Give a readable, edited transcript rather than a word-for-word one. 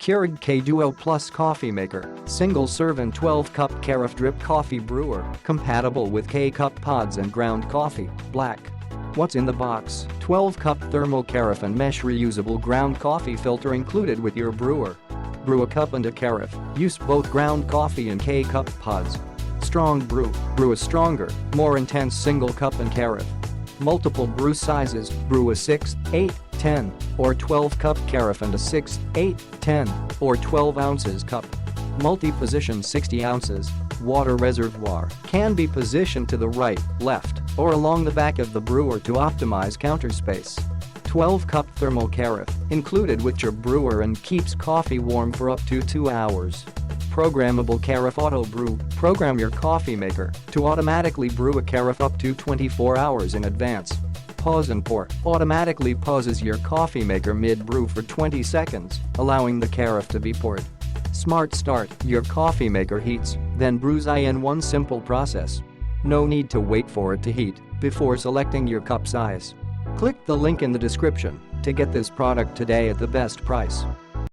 Keurig K-Duo Plus Coffee Maker, single serve and 12-cup Carafe drip coffee brewer, compatible with K-cup pods and ground coffee, black. What's in the box? 12-cup thermal Carafe and mesh reusable ground coffee filter included with your brewer. Brew a cup and a Carafe, use both ground coffee and K-cup pods. Strong brew, brew a stronger, more intense single cup and Carafe. Multiple brew sizes, brew a 6, 8, 10, or 12-cup Carafe and a 6, 8, 10, or 12 ounces cup. Multi-position 60 ounces. Water reservoir can be positioned to the right, left, or along the back of the brewer to optimize counter space. 12-cup thermal Carafe, included with your brewer and keeps coffee warm for up to 2 hours. Programmable Carafe auto-brew, program your coffee maker to automatically brew a Carafe up to 24 hours in advance. Pause and pour, automatically pauses your coffee maker mid-brew for 20 seconds, allowing the Carafe to be poured. Smart Start, your coffee maker heats, then brews in one simple process. No need to wait for it to heat before selecting your cup size. Click the link in the description to get this product today at the best price.